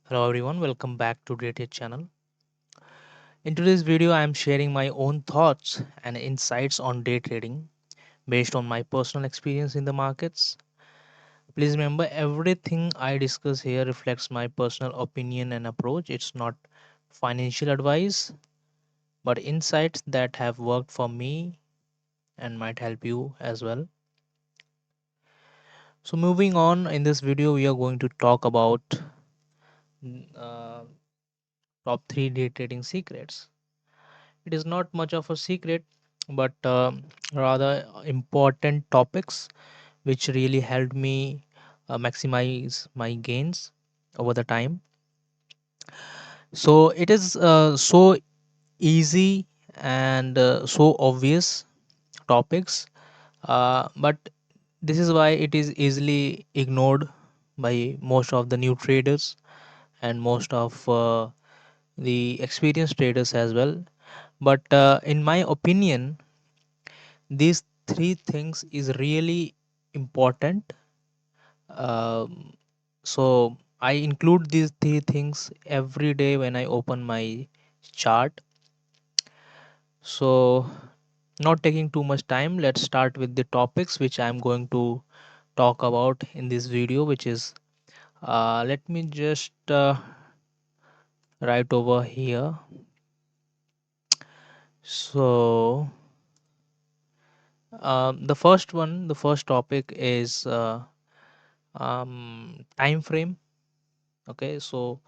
Hello everyone, welcome back to Dated channel. In today's video, I am sharing my own thoughts and insights on day trading based on my personal experience in the markets. Please remember everything I discuss here reflects my personal opinion and approach. It's not financial advice, but insights that have worked for me and might help you as well. So moving on in this video, we are going to talk about uh, top 3 day trading secrets. It is not much of a secret, but rather important topics which really helped me maximize my gains over the time. So it is so easy and so obvious topics, but this is why it is easily ignored by most of the new traders and most of the experienced traders as well. But in my opinion, these three things is really important. Um, so I include these three things every day when I open my chart. So not taking too much time, let's start with the topics which I'm going to talk about in this video, which is let me just write over here. So the first topic is time frame. Okay, so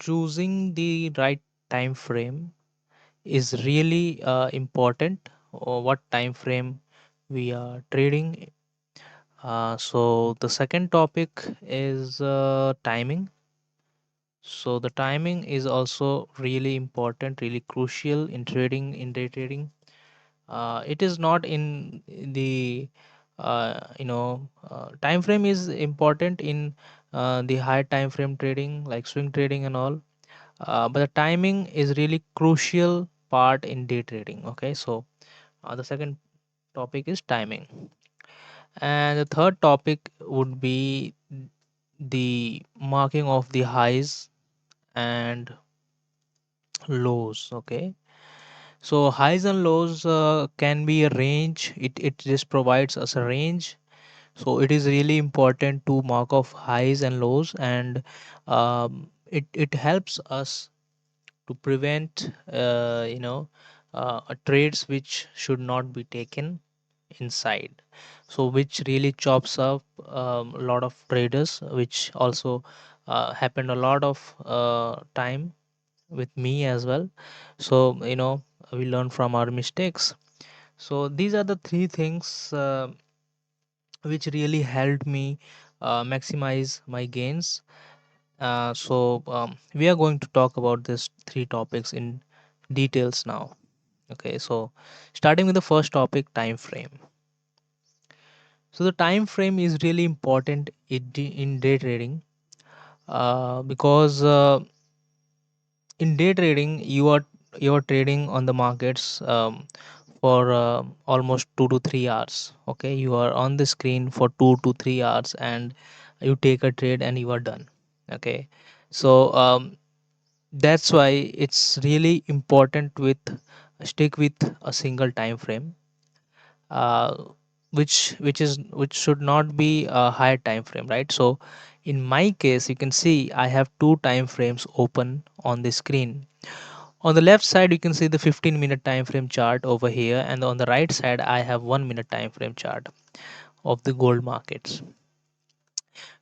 choosing the right time frame is really important, or what time frame we are trading. So the second topic is timing. So the timing is also really important, really crucial in trading, in day trading. It is not in the time frame is important in the high time frame trading like swing trading and all, but the timing is really crucial part in day trading. Okay, so the second topic is timing, and the third topic would be the marking of the highs and lows. Okay, so highs and lows can be a range. It just provides us a range. So it is really important to mark off highs and lows, and it helps us to prevent trades which should not be taken inside, so which really chops up a lot of traders, which also happened a lot of time with me as well. So we learn from our mistakes. So these are the three things which really helped me maximize my gains. So we are going to talk about these three topics in details now. Okay, so starting with the first topic, time frame. So the time frame is really important in day trading, because in day trading you are trading on the markets for almost 2 to 3 hours. Okay, you are on the screen for 2 to 3 hours, and you take a trade and you are done. Okay, so that's why it's really important with stick with a single time frame, uh, which should not be a higher time frame, right? So in my case, you can see I have two time frames open on the screen. On the left side, you can see the 15-minute time frame chart over here, and on the right side I have 1 minute time frame chart of the gold markets.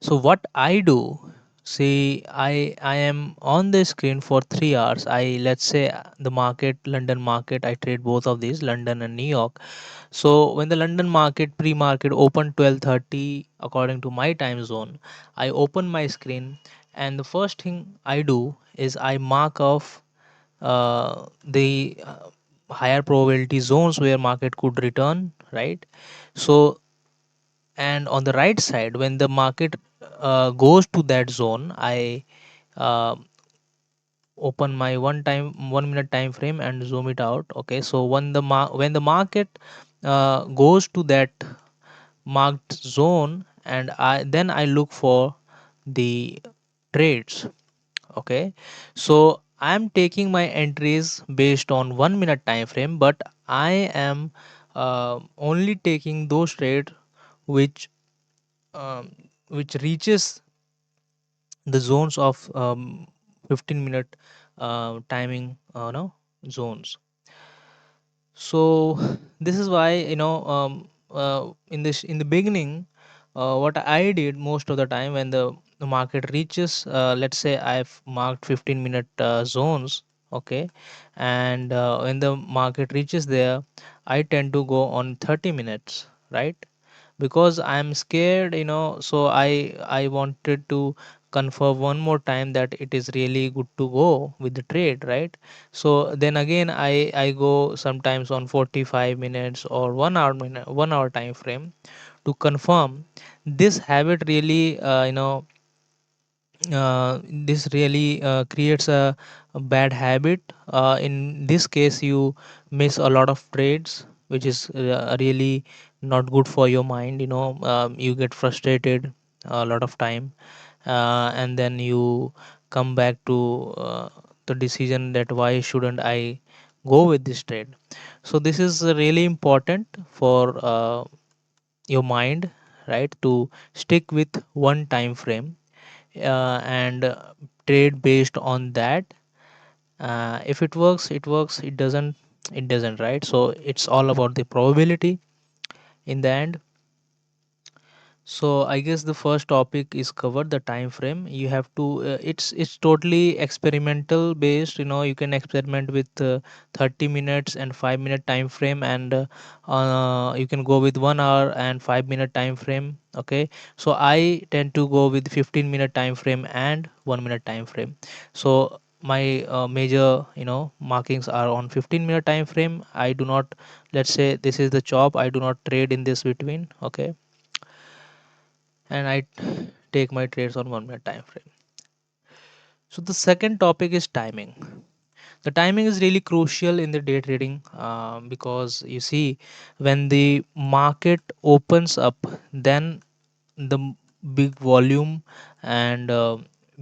So what I do, see, I am on the screen for 3 hours. I Let's say the market, London market, I trade both of these, London and New York. So when the London market pre-market opened 12:30 according to my time zone, I open my screen, and the first thing I do is I mark off the higher probability zones where market could return, right? So, and on the right side, when the market goes to that zone, I uh, open my 1 minute time frame and zoom it out. Okay, so when the market goes to that marked zone, and I look for the trades. Okay, so I'm taking my entries based on 1 minute time frame, but I am only taking those trades which um, which reaches the zones of 15-minute timing no zones. So this is why, in the beginning, what I did most of the time when the market reaches, let's say I've marked 15-minute zones, okay, and when the market reaches there, I tend to go on 30 minutes, right? Because I'm scared, so I wanted to confirm one more time that it is really good to go with the trade, right? So then again, I go sometimes on 45 minutes or 1 hour time frame to confirm this habit really, this really creates a bad habit. In this case, you miss a lot of trades, which is really not good for your mind. You get frustrated a lot of time, and then you come back to the decision that why shouldn't I go with this trade. So this is really important for your mind, right, to stick with one time frame, and trade based on that. If it works, it works. It doesn't, it doesn't, right? So it's all about the probability in the end. So I guess the first topic is covered, the time frame. You have to it's totally experimental based. You can experiment with 30 minutes and 5 minute time frame, and you can go with 1 hour and 5 minute time frame. Okay, so I tend to go with 15-minute time frame and 1 minute time frame. So my major markings are on 15-minute time frame. I do not, let's say this is the chop, I do not trade in this between. Okay, and I take my trades on 1 minute time frame. So the second topic is timing. The timing is really crucial in the day trading, because you see, when the market opens up, then big volume and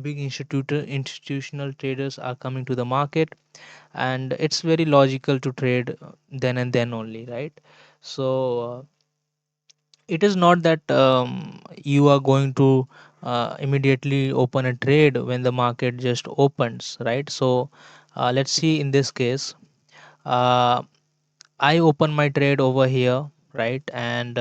big institutional traders are coming to the market, and it's very logical to trade then and then only, right? So it is not that you are going to immediately open a trade when the market just opens, right? So let's see, in this case, uh, I open my trade over here, right? And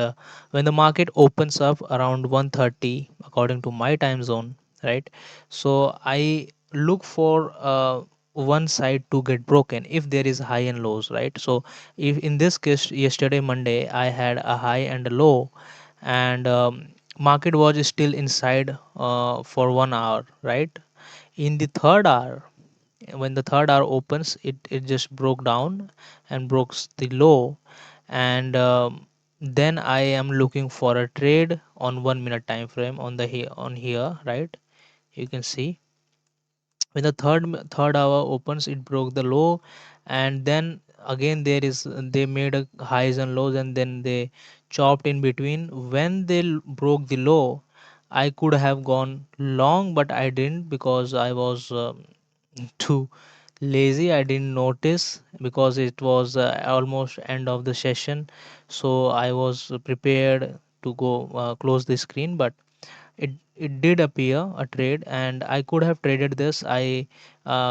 when the market opens up around 1:30 according to my time zone, right? So I look for one side to get broken if there is high and lows, right? So if in this case, yesterday Monday, I had a high and a low, and market was still inside for 1 hour, right? In the third hour, when the third hour opens, it just broke down and broke the low, and then I am looking for a trade on 1 minute time frame on the here, on here, right? You can see when the third hour opens, it broke the low, and then again they made a highs and lows, and then they chopped in between. When they broke the low, I could have gone long, but I didn't, because I was too lazy. I didn't notice because it was almost end of the session, so I was prepared to go close the screen, but it did appear a trade, and I could have traded this. I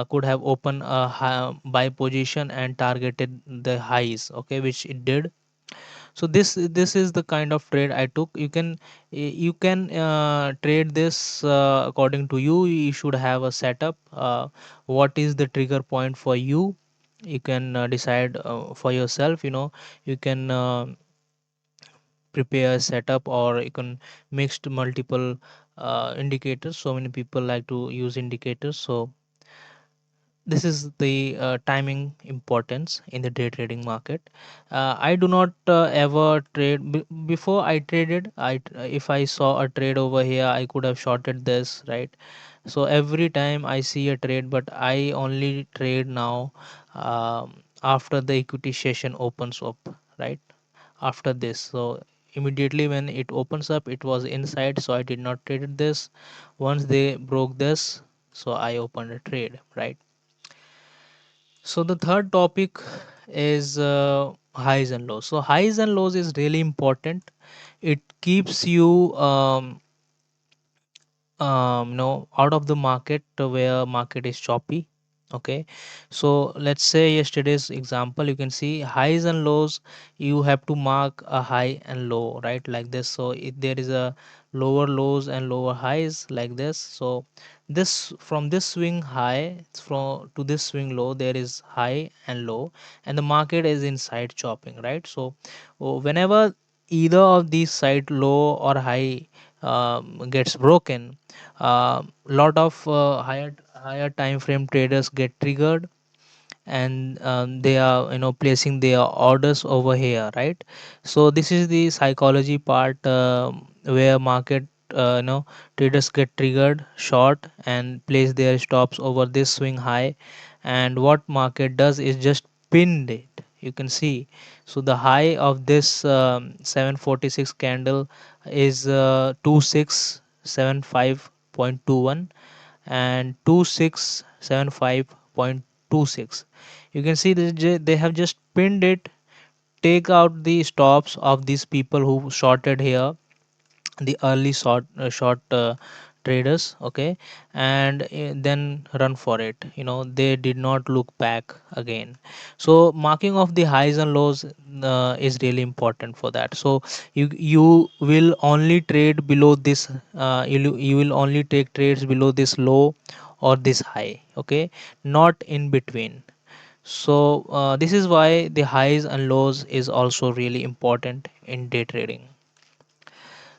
could have opened a buy position and targeted the highs, okay, which it did. So this is the kind of trade I took. You can trade this according to you. You should have a setup, what is the trigger point for you. You can decide for yourself. You can prepare a setup, or you can mixed multiple indicators. So many people like to use indicators. So this is the timing importance in the day trading market. I do not ever trade before I traded. If I saw a trade over here, I could have shorted this, right? So every time I see a trade, but I only trade now after the equity session opens up, right? After this, so immediately when it opens up, it was inside, so I did not trade this. Once they broke this, so I opened a trade, right? So the third topic is highs and lows. So highs and lows is really important. It keeps you out of the market where market is choppy. Okay, so let's say yesterday's example, you can see highs and lows. You have to mark a high and low, right, like this. So if there is a lower lows and lower highs like this, so this from this swing high from to this swing low, there is high and low, and the market is inside chopping, right? So whenever either of these side, low or high, gets broken, lot of higher time frame traders get triggered, and they are, placing their orders over here, right? So this is the psychology part, where market, traders get triggered short and place their stops over this swing high, and what market does is just pinned it, you can see. So the high of this 746 candle is 2675.21 and 2675.26. You can see that they have just pinned it. Take out the stops of these people who shorted here, the early short traders, okay, and then run for it. They did not look back again. So marking of the highs and lows is really important for that. So you will only trade below this, you will only take trades below this low or this high, okay, not in between. So this is why the highs and lows is also really important in day trading.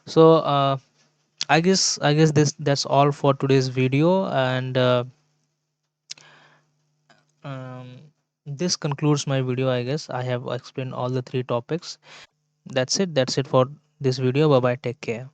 So I guess that's all for today's video, and um, this concludes my video. I guess I have explained all the three topics. That's it. That's it for this video. Bye bye. Take care.